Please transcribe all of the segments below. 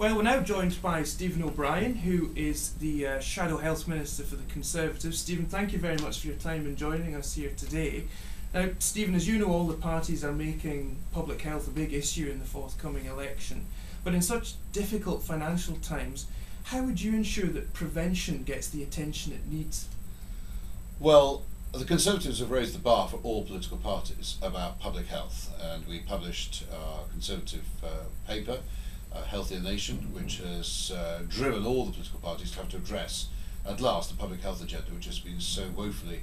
Well, we're now joined by Stephen O'Brien, who is the Shadow Health Minister for the Conservatives. Stephen, thank you very much for your time in joining us here today. Now, Stephen, as you know, all the parties are making public health a big issue in the forthcoming election. But in such difficult financial times, how would you ensure that prevention gets the attention it needs? Well, the Conservatives have raised the bar for all political parties about public health, and we published our Conservative paper, Healthier Nation, which has driven all the political parties to have to address at last the public health agenda, which has been so woefully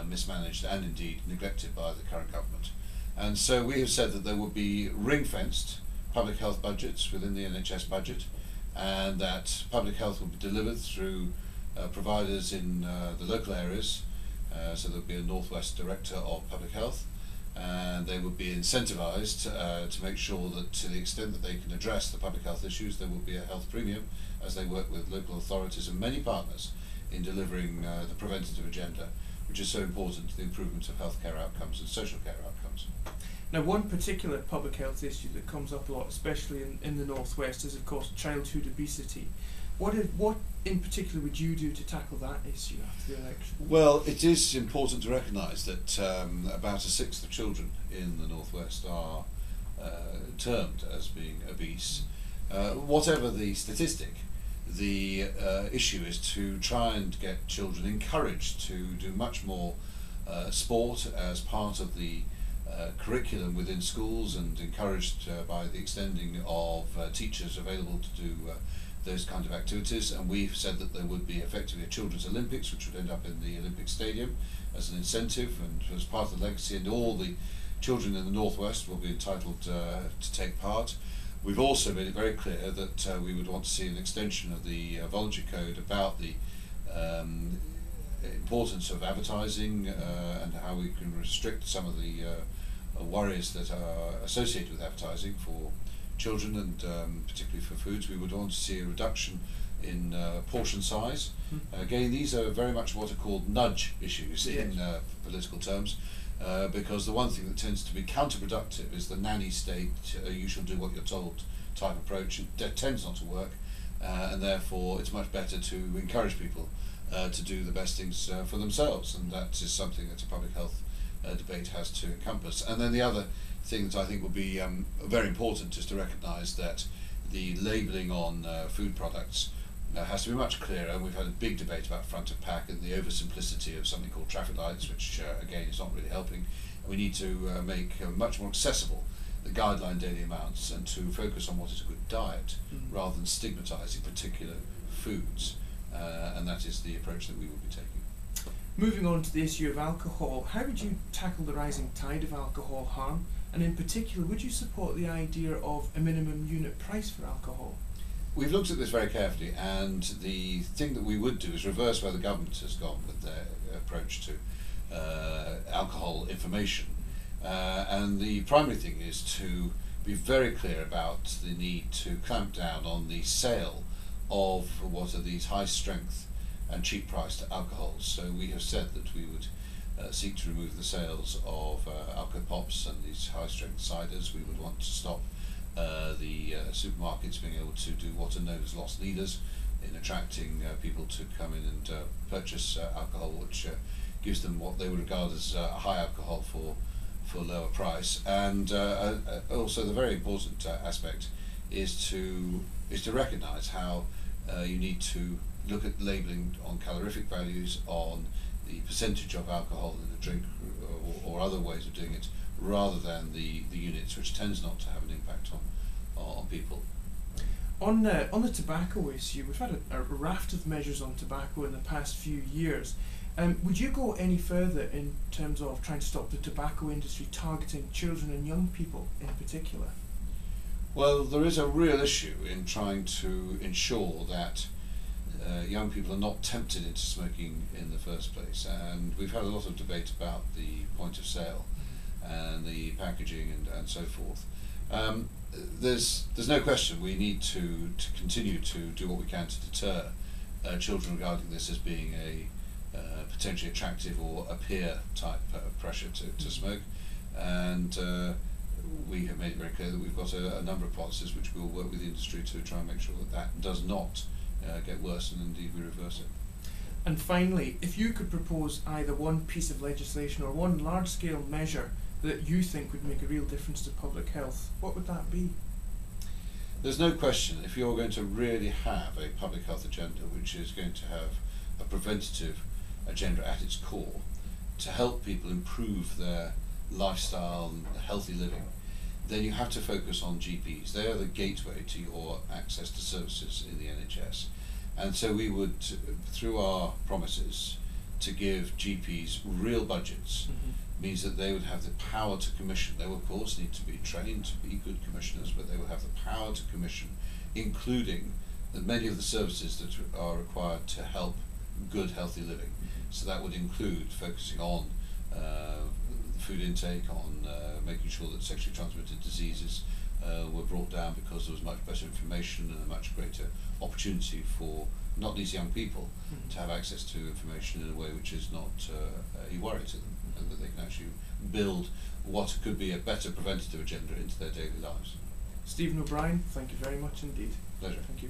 mismanaged and indeed neglected by the current government. And so we have said that there will be ring-fenced public health budgets within the NHS budget, and that public health will be delivered through providers in the local areas. So there will be a Northwest Director of Public Health, and they will be incentivised to make sure that to the extent that they can address the public health issues, there will be a health premium as they work with local authorities and many partners in delivering the preventative agenda, which is so important to the improvement of healthcare outcomes and social care outcomes. Now, one particular public health issue that comes up a lot, especially in the Northwest, is of course childhood obesity. What in particular would you do to tackle that issue after the election? Well, it is important to recognise that about a sixth of children in the Northwest are termed as being obese. Whatever the statistic, the issue is to try and get children encouraged to do much more sport as part of the curriculum within schools, and encouraged by the extending of teachers available to do those kind of activities. And we've said that there would be effectively a Children's Olympics, which would end up in the Olympic Stadium as an incentive and as part of the legacy, and all the children in the Northwest will be entitled to take part. We've also made it very clear that we would want to see an extension of the voluntary code about the importance of advertising and how we can restrict some of the worries that are associated with advertising for children, and particularly for foods. We would want to see a reduction in portion size. Again, these are very much what are called nudge issues in political terms, because the one thing that tends to be counterproductive is the nanny state, you shall do what you're told type approach. It tends not to work, and therefore it's much better to encourage people to do the best things for themselves, and that is something that a public health debate has to encompass. And then the other thing that I think will be very important is to recognise that the labelling on food products has to be much clearer. And we've had a big debate about front of pack and the oversimplicity of something called traffic lights, which again is not really helping. We need to make much more accessible the guideline daily amounts, and to focus on what is a good diet rather than stigmatising particular foods, and that is the approach that we will be taking. Moving on to the issue of alcohol, how would you tackle the rising tide of alcohol harm? And in particular, would you support the idea of a minimum unit price for alcohol? We've looked at this very carefully, and the thing that we would do is reverse where the government has gone with their approach to alcohol information. And the primary thing is to be very clear about the need to clamp down on the sale of what are these high strength and cheap priced alcohols. So we have said that we would seek to remove the sales of alco pops and these high strength ciders. We would want to stop the supermarkets being able to do what are known as loss leaders in attracting people to come in and purchase alcohol, which gives them what they would regard as high alcohol for lower price. And also the very important aspect is to recognise how you need to look at labelling on calorific values, on the percentage of alcohol in a drink, or other ways of doing it, rather than the units, which tends not to have an impact on people. On the tobacco issue, we've had a raft of measures on tobacco in the past few years. Would you go any further in terms of trying to stop the tobacco industry targeting children and young people in particular? Well, there is a real issue in trying to ensure that young people are not tempted into smoking in the first place, and we've had a lot of debate about the point of sale and the packaging and so forth. There's no question we need to continue to do what we can to deter children regarding this as being a potentially attractive or a peer type pressure to smoke, and we have made it very clear that we've got a number of policies which we'll work with the industry to try and make sure that that does not get worse, and indeed we reverse it. And finally, if you could propose either one piece of legislation or one large-scale measure that you think would make a real difference to public health, what would that be? There's no question, if you're going to really have a public health agenda which is going to have a preventative agenda at its core, to help people improve their lifestyle and healthy living, then you have to focus on GPs. They are the gateway to your access to services in the NHS. And so we would, through our promises to give GPs real budgets, means that they would have the power to commission. They will of course need to be trained to be good commissioners, but they will have the power to commission, including many of the services that are required to help good healthy living. So that would include focusing on food intake, on making sure that sexually transmitted diseases were brought down because there was much better information and a much greater opportunity for not least young people to have access to information in a way which is not a worry to them, and that they can actually build what could be a better preventative agenda into their daily lives. Stephen O'Brien, thank you very much indeed. Pleasure. Thank you.